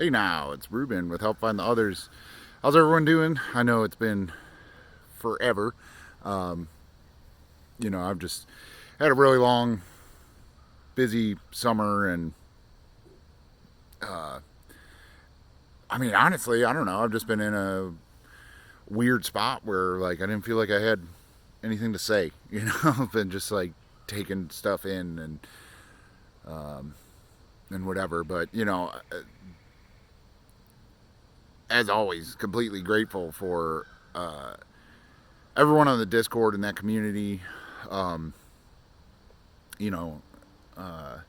Hey now, it's Ruben with Help Find the Others. How's everyone doing? I know it's been forever. Um, I've just had a really long, busy summer, and uh, honestly, I don't know. I've just been in a weird spot where, like, I didn't feel like I had anything to say. I've been just like taking stuff in um, and whatever. But as always, completely grateful for everyone on the Discord and that community. Um, you know, uh,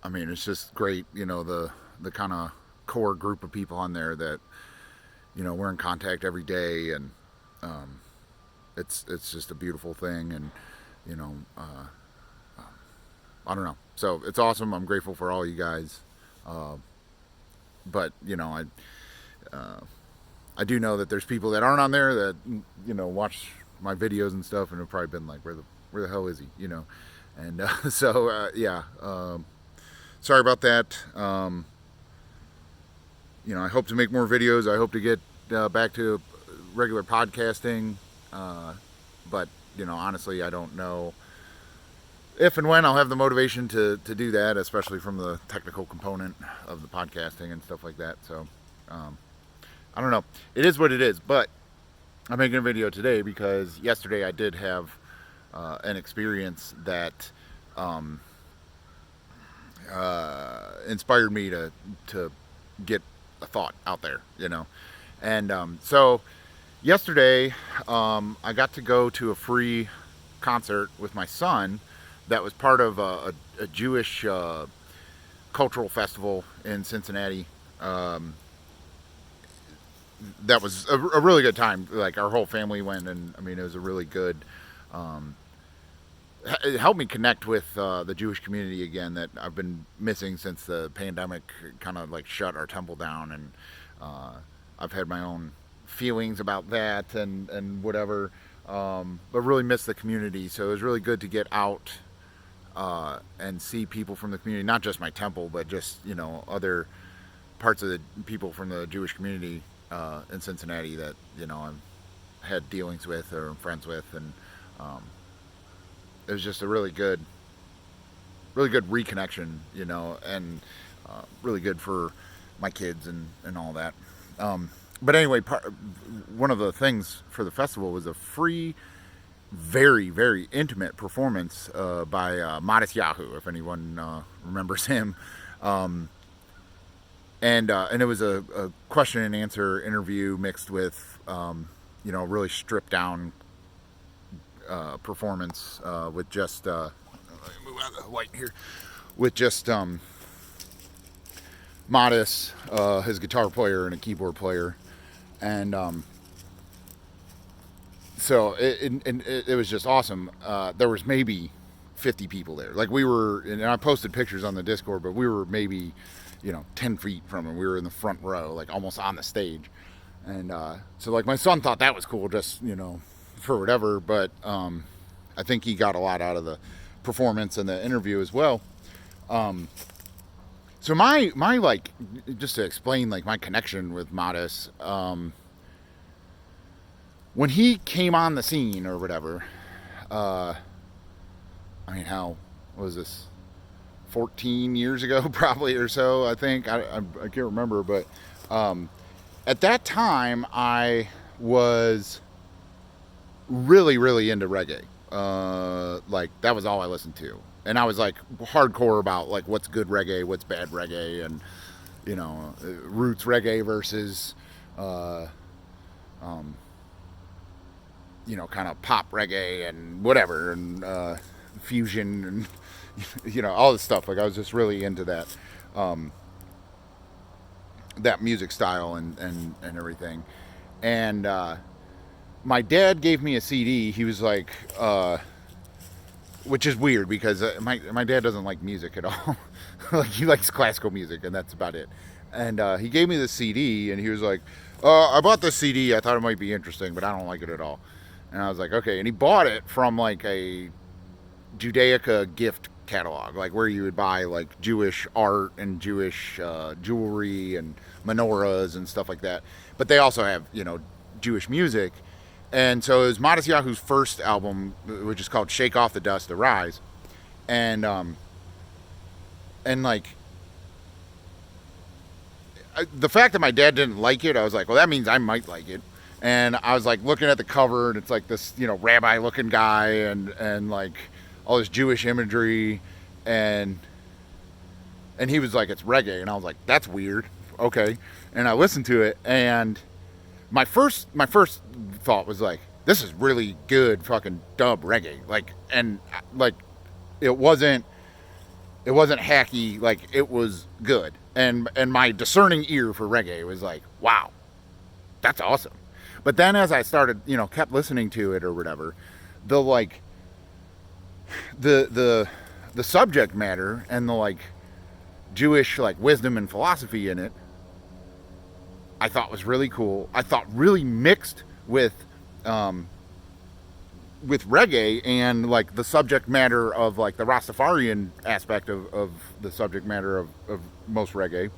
it's just great. The kind of core group of people on there that we're in contact every day, and um, it's just a beautiful thing. And you know, uh, I don't know. So it's awesome. I'm grateful for all you guys. Uh, but uh, I do know that there's people that aren't on there that watch my videos and stuff and have probably been like, where the hell is he? And yeah. Sorry about that. I hope to make more videos. I hope to get back to regular podcasting. But honestly, I don't know if and when I'll have the motivation to do that, especially from the technical component of the podcasting and stuff like that. So I don't know. It is what it is. But I'm making a video today because yesterday I did have an experience that um, inspired me to get a thought out there. And so yesterday I got to go to a free concert with my son that was part of a Jewish cultural festival in Cincinnati. That was a really good time. Like, our whole family went, and it was a really good. Um, it helped me connect with the Jewish community again that I've been missing since the pandemic kind of like shut our temple down, and I've had my own feelings about that and whatever, but really miss the community. So it was really good to get out and see people from the community, not just my temple, but just other parts of the people from the Jewish community in Cincinnati that I've had dealings with or I'm friends with, and um, it was just a really good reconnection, and really good for my kids and all that. But anyway, one of the things for the festival was a free, very, very intimate performance by Modest Yahoo, if anyone remembers him. Um, and it was a question and answer interview mixed with really stripped down performance with just let me move out of the light here, with just Modest, his guitar player and a keyboard player, and so it was just awesome. There was maybe 50 people there. Like, we were, and I posted pictures on the Discord, but we were maybe 10 feet from him. We were in the front row, like almost on the stage. And so, like, my son thought that was cool, just for whatever. But I think he got a lot out of the performance and the interview as well. So my like, just to explain, like, my connection with Modest, when he came on the scene or whatever, uh, how was this? 14 years ago, probably, or so, I think. I can't remember, but at that time, I was really, really into reggae. Like, that was all I listened to. And I was, like, hardcore about, like, what's good reggae, what's bad reggae, and, roots reggae versus, uh, um, kind of pop reggae and whatever, and fusion and all this stuff. Like, I was just really into um, that music style and everything. And my dad gave me a CD. He was like, which is weird because my dad doesn't like music at all. Like, he likes classical music, and that's about it. And he gave me the CD, and he was like, I bought this CD. I thought it might be interesting, but I don't like it at all. And I was like, okay. And he bought it from, like, a Judaica gift catalog, like where you would buy like Jewish art and Jewish jewelry and menorahs and stuff like that. But they also have, you know, Jewish music. And so it was Matisyahu's first album, which is called Shake Off the Dust, Arise. And like, the fact that my dad didn't like it, I was like, well, that means I might like it. And I was like looking at the cover, and it's like this, you know, rabbi-looking guy, and like all this Jewish imagery, and he was like, it's reggae, and I was like, that's weird, okay. And I listened to it, and my first thought was like, this is really good fucking dub reggae, like, and like, it wasn't hacky, like it was good, and my discerning ear for reggae was like, wow, that's awesome. But then as I started, you know, kept listening to it or whatever, the like the subject matter and the like Jewish like wisdom and philosophy in it, I thought was really cool. I thought really mixed with reggae and like the subject matter of like the Rastafarian aspect of the subject matter of most reggae,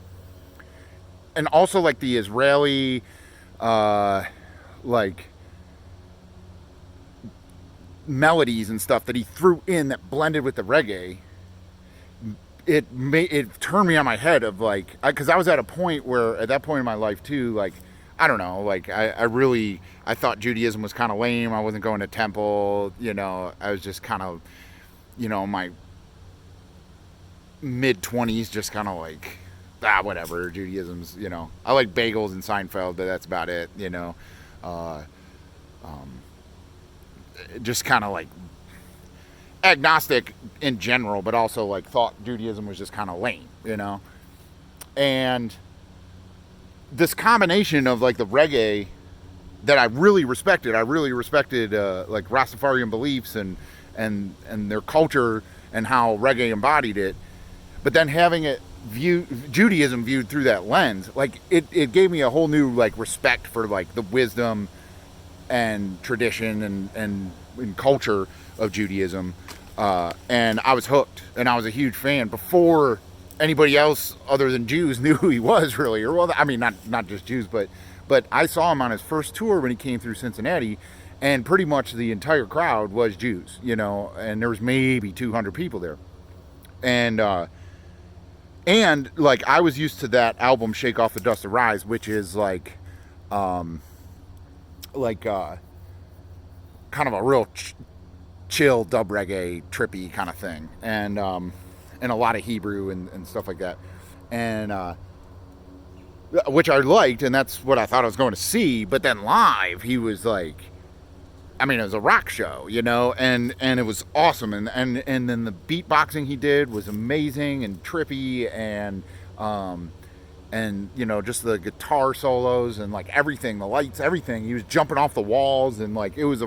and also like the Israeli like melodies and stuff that he threw in that blended with the reggae. It turned me on my head of like, because I was at a point where at that point in my life too, like, I don't know, like I thought Judaism was kind of lame. I wasn't going to temple, you know, I was just kind of, you know, my mid-20s, just kind of like, whatever, Judaism's, you know, I like bagels and Seinfeld, but that's about it, you know. Just kind of like agnostic in general, but also like thought Judaism was just kind of lame, you know. And this combination of like the reggae that I really respected like Rastafarian beliefs and their culture and how reggae embodied it, but then having it Judaism viewed through that lens, like it gave me a whole new like respect for like the wisdom and tradition and culture of Judaism, and I was hooked, and I was a huge fan before anybody else other than Jews knew who he was really, or well, I mean not just Jews, but I saw him on his first tour when he came through Cincinnati, and pretty much the entire crowd was Jews, you know, and there was maybe 200 people there, and like I was used to that album Shake Off the Dust, Arise, which is like kind of a real chill dub reggae trippy kind of thing, and a lot of Hebrew and stuff like that, and which I liked, and that's what I thought I was going to see. But then live, he was like, I mean, it was a rock show, you know, and it was awesome, and then the beatboxing he did was amazing and trippy, and you know, just the guitar solos and like everything, the lights, everything. He was jumping off the walls, and like it was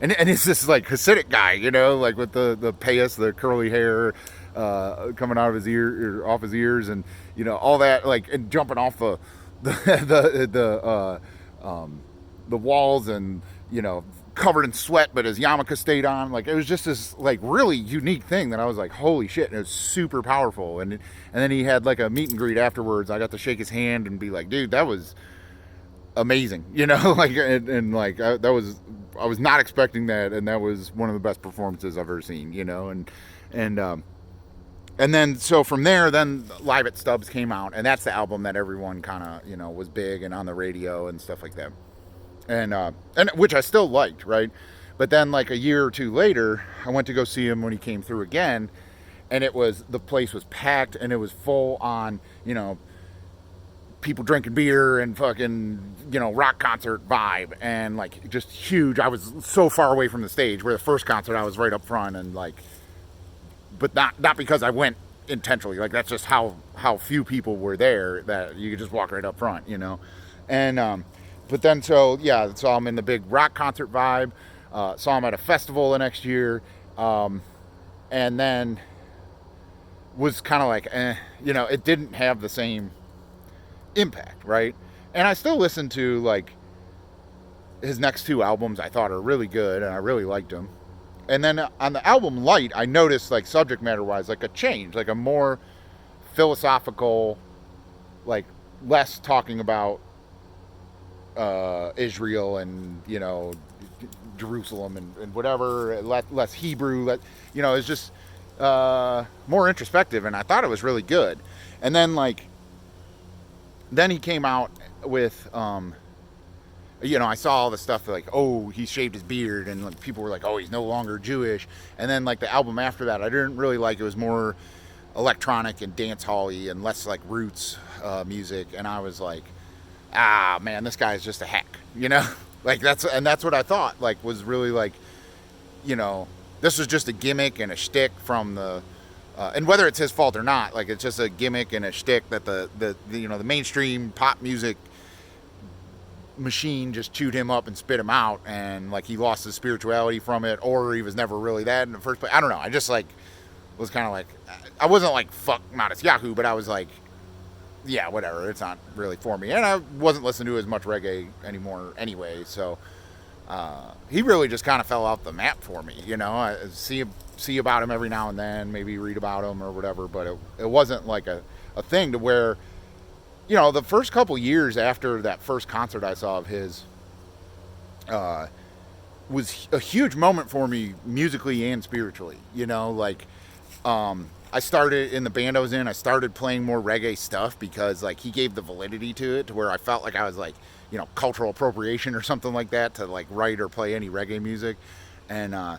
and it's this like Hasidic guy, you know, like with the payas, the curly hair coming out of his ear, off his ears, and you know all that, like, and jumping off the walls, and you know, covered in sweat, but his yarmulke stayed on. Like, it was just this like really unique thing that I was like, holy shit, and it was super powerful. And then he had like a meet and greet afterwards. I got to shake his hand and be like, dude, that was amazing, you know. Like, and like I was not expecting that, and that was one of the best performances I've ever seen, you know. And then so from there, then Live at Stubbs came out, and that's the album that everyone kind of, you know, was big and on the radio and stuff like that, and which I still liked, right? But then like a year or two later, I went to go see him when he came through again, and the place was packed, and it was full on, you know, people drinking beer and fucking, you know, rock concert vibe, and like just huge. I was so far away from the stage, where the first concert I was right up front, and like, but not because I went intentionally, like that's just how few people were there, that you could just walk right up front, you know. And but then so saw him in the big rock concert vibe, saw him at a festival the next year, and then was kind of like, you know, it didn't have the same impact, right? And I still listen to like his next two albums. I thought are really good, and I really liked them. and then on the album Light, I noticed like subject matter wise, like a change, like a more philosophical, like less talking about Israel and Jerusalem and whatever, less Hebrew, it's just more introspective, and I thought it was really good. And then then he came out with I saw all the stuff like, oh, he shaved his beard, and like, people were like, oh, he's no longer Jewish. And then like the album after that, I didn't really like. It was more electronic and dance hall-y and less like roots music, and I was like, ah, man, this guy is just a hack, like that's what I thought, like, was really like, this was just a gimmick and a shtick from the and whether it's his fault or not, like, it's just a gimmick and a shtick that the mainstream pop music machine just chewed him up and spit him out, and like he lost his spirituality from it, or he was never really that in the first place. I don't know. I just like was kind of like, I wasn't like fuck Modest Yahoo, but I was like, yeah, whatever, it's not really for me. And I wasn't listening to as much reggae anymore anyway, so he really just kind of fell off the map for me. I see about him every now and then, maybe read about him or whatever, but it wasn't like a thing to where, the first couple years after that first concert I saw of his was a huge moment for me musically and spiritually. I started in the band I was in, I started playing more reggae stuff because like he gave the validity to it, to where I felt like I was like, cultural appropriation or something like that, to like write or play any reggae music. And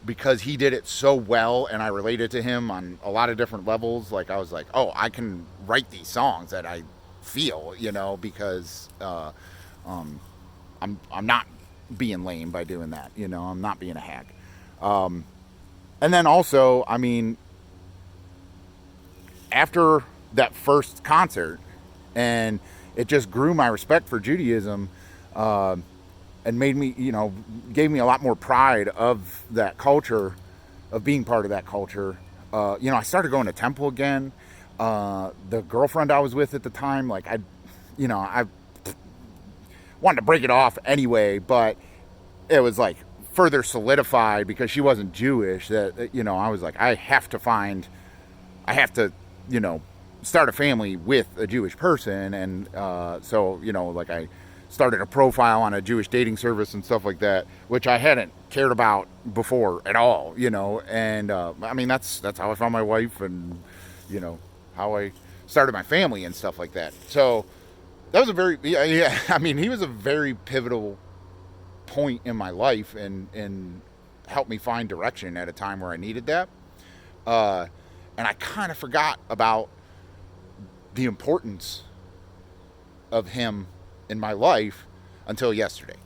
because he did it so well and I related to him on a lot of different levels, like I was like, oh, I can write these songs that I feel, because I'm not being lame by doing that, I'm not being a hack. And then also, I mean, after that first concert, and it just grew my respect for Judaism, and made me, gave me a lot more pride of that culture, of being part of that culture. I started going to temple again. The girlfriend I was with at the time, like I wanted to break it off anyway, but it was like further solidified because she wasn't Jewish, that, I was like, I have to, start a family with a Jewish person. And so, like I started a profile on a Jewish dating service and stuff like that, which I hadn't cared about before at all, and I mean, that's how I found my wife, and how I started my family and stuff like that. So that was a very, I mean, he was a very pivotal point in my life, and helped me find direction at a time where I needed that. And I kind of forgot about the importance of him in my life until yesterday,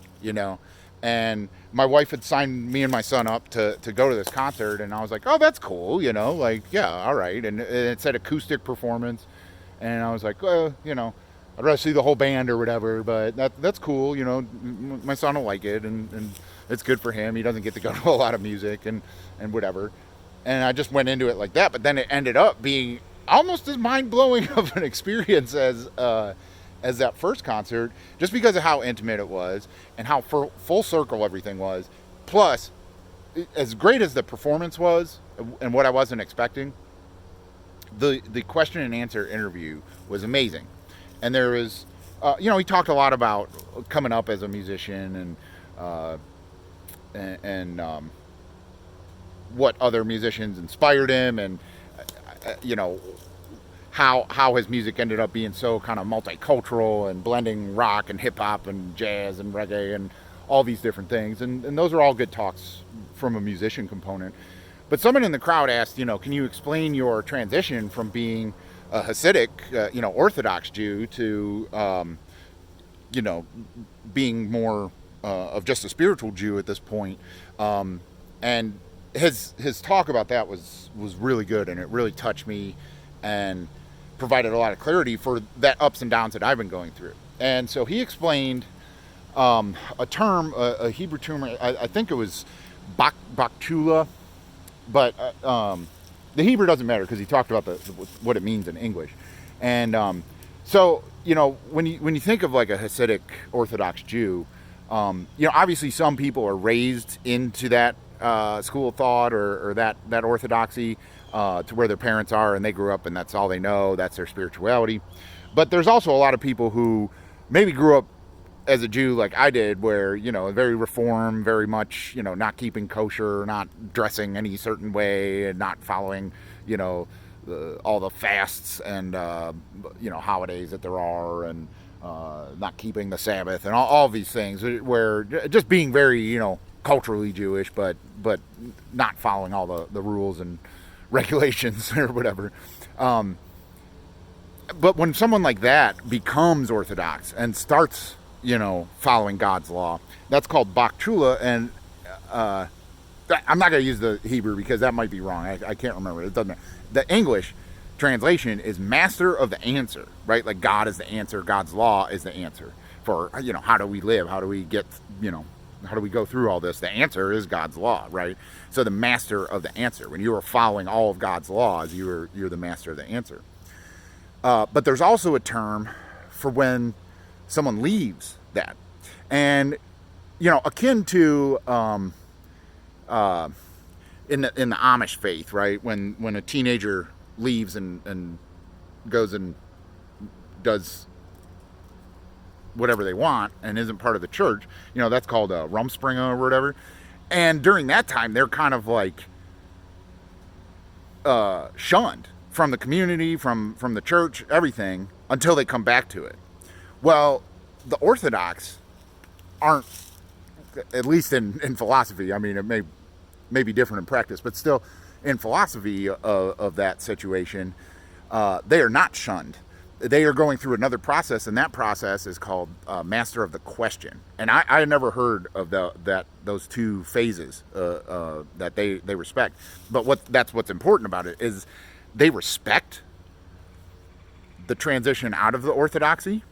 and my wife had signed me and my son up to go to this concert, and I was like, oh, that's cool, like, yeah, all right. And it said acoustic performance, and I was like, I'd rather see the whole band or whatever, but that's cool, my son will like it, and it's good for him. He doesn't get to go to a lot of music and whatever. And I just went into it like that, but then it ended up being almost as mind-blowing of an experience as that first concert, just because of how intimate it was and how full circle everything was. Plus, as great as the performance was and what I wasn't expecting, the question and answer interview was amazing. And there was, he talked a lot about coming up as a musician and what other musicians inspired him, and how his music ended up being so kind of multicultural and blending rock and hip hop and jazz and reggae and all these different things. And those are all good talks from a musician component. But someone in the crowd asked, can you explain your transition from being a Hasidic, Orthodox Jew to, being more of just a spiritual Jew at this point? And his talk about that was really good, and it really touched me and provided a lot of clarity for that ups and downs that I've been going through. And so he explained a term, a Hebrew term, I think it was baktula, but the Hebrew doesn't matter because he talked about what it means in English. And so, when you think of like a Hasidic Orthodox Jew, obviously some people are raised into that school of thought or that orthodoxy to where their parents are, and they grew up and that's all they know. That's their spirituality. But there's also a lot of people who maybe grew up as a Jew like I did, where, very reformed, very much, not keeping kosher, not dressing any certain way, and not following, all the fasts and, holidays that there are, and not keeping the Sabbath, and all these things, where just being very, culturally Jewish, but not following all the rules and regulations or whatever. But when someone like that becomes Orthodox and starts, following God's law, that's called Bach Chula. And I'm not going to use the Hebrew because that might be wrong. I can't remember. It doesn't matter. The English translation is master of the answer, right? Like God is the answer. God's law is the answer for, how do we live? How do we get, how do we go through all this? The answer is God's law, right? So the master of the answer. When you are following all of God's laws, you're the master of the answer. But there's also a term for when someone leaves that, and akin to in the Amish faith, right? When a teenager leaves and goes and does whatever they want and isn't part of the church, that's called a Rumspringa or whatever. And during that time, they're kind of like shunned from the community, from the church, everything, until they come back to it. Well, the Orthodox aren't, at least in philosophy. I mean, it may be different in practice, but still, in philosophy of that situation, they are not shunned. They are going through another process, and that process is called Master of the Question. And I had never heard of those two phases that they respect. But that's what's important about it is they respect the transition out of the orthodoxy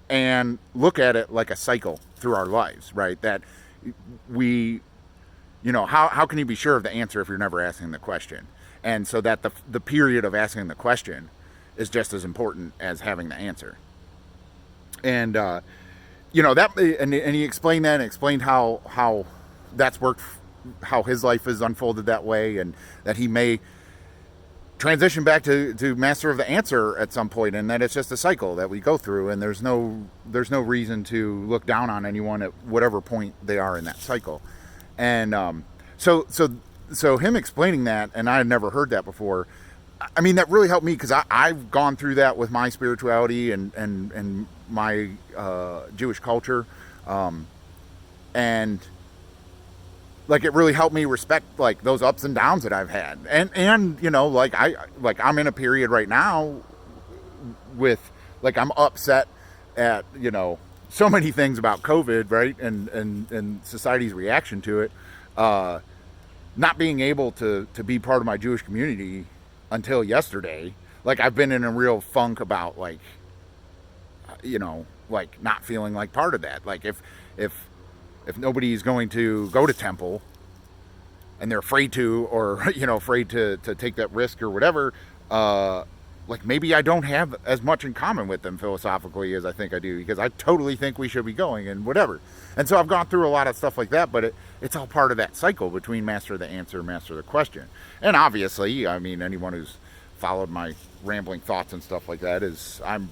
and look at it like a cycle through our lives, right? That we, how can you be sure of the answer if you're never asking the question? And so that the period of asking the question is just as important as having the answer. And, that, and he explained that and explained how that's worked, how his life has unfolded that way, and that he may transition back to master of the answer at some point, and that it's just a cycle that we go through, and there's no reason to look down on anyone at whatever point they are in that cycle. And so him explaining that, and I had never heard that before, I mean, that really helped me, because I've gone through that with my spirituality and my Jewish culture, and like it really helped me respect like those ups and downs that I've had, and I'm in a period right now with like I'm upset at so many things about COVID, right, and society's reaction to it, not being able to be part of my Jewish community until yesterday. Like I've been in a real funk about like not feeling like part of that. Like if nobody's going to go to temple and they're afraid to, or afraid to take that risk or whatever, like maybe I don't have as much in common with them philosophically as I think I do, because I totally think we should be going and whatever. And so I've gone through a lot of stuff like that, but it's all part of that cycle between master of the answer, master of the question. And obviously, I mean, anyone who's followed my rambling thoughts and stuff like that I'm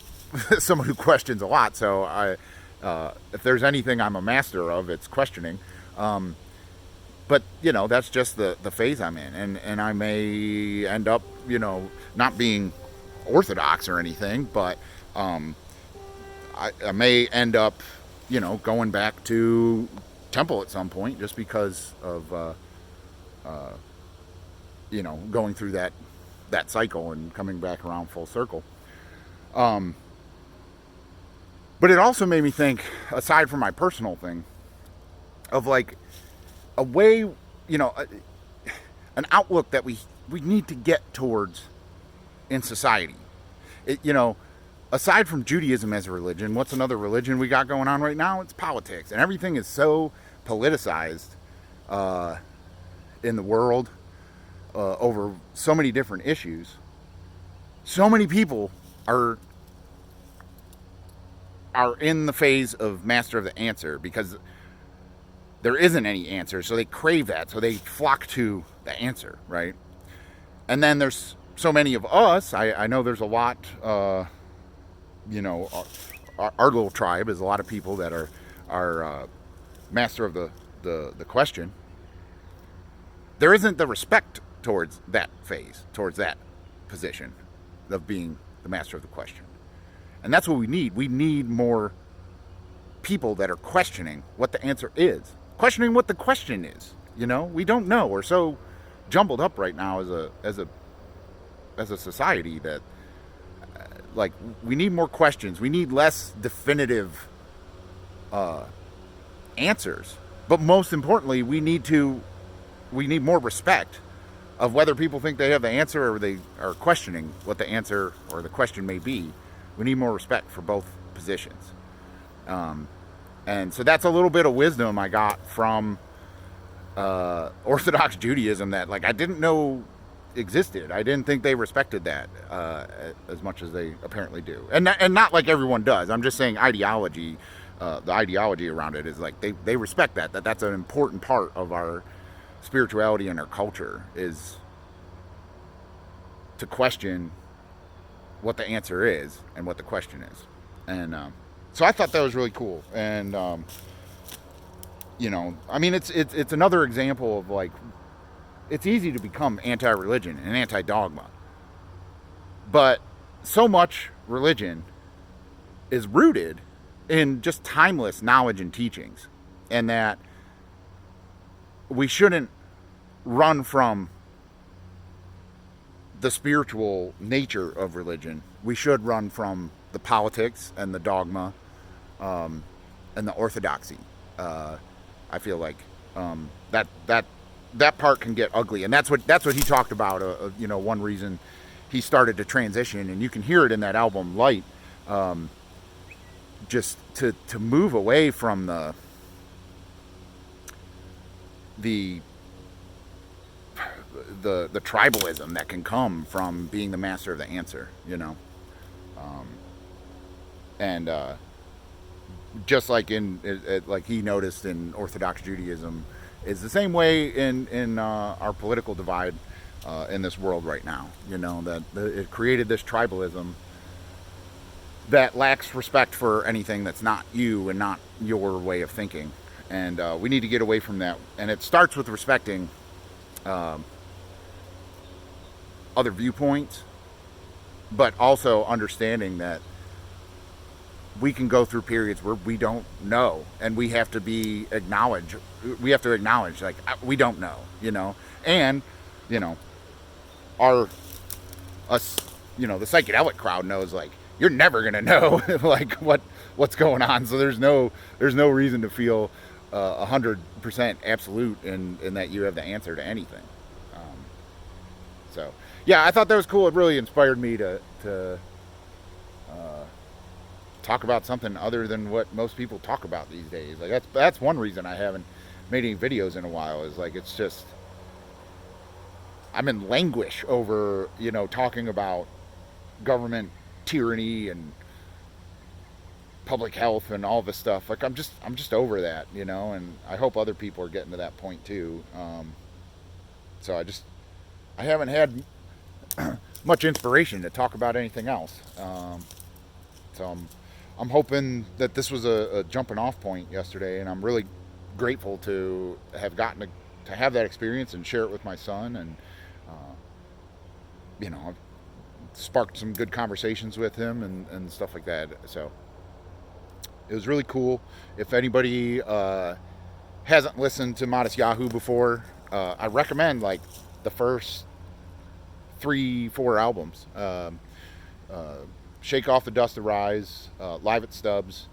someone who questions a lot. So if there's anything I'm a master of, it's questioning. But that's just the phase I'm in, and I may end up not being orthodox or anything, but I may end up going back to temple at some point, just because of going through that cycle and coming back around full circle. But it also made me think, aside from my personal thing, of like a way, an outlook that we need to get towards in society. Aside from Judaism as a religion, what's another religion we got going on right now? It's politics. And everything is so politicized in the world over so many different issues. So many people are in the phase of master of the answer, because there isn't any answer, so they crave that, so they flock to the answer, right? And then there's so many of us. I know there's a lot, you know, our little tribe is a lot of people that are master of the question. There isn't the respect towards that phase, towards that position of being the master of the question. And that's what we need. We need more people that are questioning what the answer is, questioning what the question is. You know, we don't know. We're so jumbled up right now as a society that like we need more questions. We need less definitive answers. But most importantly, we need more respect of whether people think they have the answer or they are questioning what the answer or the question may be. We need more respect for both positions. And so that's a little bit of wisdom I got from Orthodox Judaism that like I didn't know existed. I didn't think they respected that as much as they apparently do. And not like everyone does. I'm just saying ideology, the ideology around it is like they respect that's an important part of our spirituality and our culture is to question what the answer is and what the question is. And so I thought that was really cool. And you know, I mean, it's another example of like it's easy to become anti-religion and anti-dogma, but so much religion is rooted in just timeless knowledge and teachings, and that we shouldn't run from the spiritual nature of religion. We should run from the politics and the dogma and the orthodoxy. I feel like that part can get ugly, and that's what he talked about. You know, one reason he started to transition, and you can hear it in that album Light, just to move away from the tribalism that can come from being the master of the answer, you know. And just like like he noticed in Orthodox Judaism, is the same way in our political divide in this world right now. You know, that it created this tribalism that lacks respect for anything that's not you and not your way of thinking. And we need to get away from that. And it starts with respecting other viewpoints, but also understanding that we can go through periods where we don't know, and we have to acknowledge like we don't know, you know. And you know, us, you know, the psychedelic crowd knows like you're never gonna know like what's going on. So there's no reason to feel 100% absolute in that you have the answer to anything. So yeah, I thought that was cool. It really inspired me to talk about something other than what most people talk about these days. Like that's one reason I haven't made any videos in a while, is like it's just I'm in languish over, you know, talking about government tyranny and public health and all this stuff. Like I'm just over that, you know, and I hope other people are getting to that point too. So I haven't had much inspiration to talk about anything else. So I'm hoping that this was a jumping off point yesterday, and I'm really grateful to have gotten to have that experience and share it with my son. And you know, I've sparked some good conversations with him and stuff like that. So it was really cool. If anybody hasn't listened to Modest Yahoo before, I recommend like the first 3-4 albums. Shake Off the Dust of Rise, Live at Stubbs,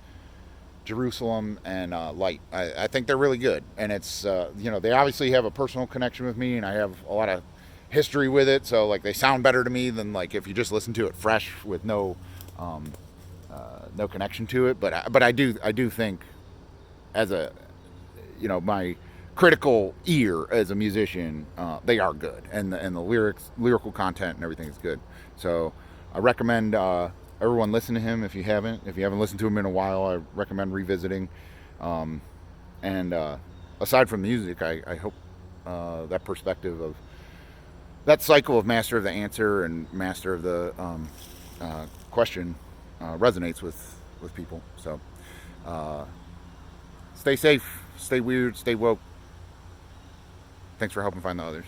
Jerusalem, and Light. I think they're really good. And it's, you know, they obviously have a personal connection with me, and I have a lot of history with it. So like they sound better to me than like if you just listen to it fresh with no connection to it. But I do think, as a, you know, my critical ear as a musician, they are good, and the lyrical content and everything is good. So I recommend everyone listen to him if you haven't listened to him in a while. I recommend revisiting, and aside from the music, I hope that perspective of that cycle of master of the answer and master of the question resonates with people. So stay safe, stay weird, stay woke. Thanks for helping find the others.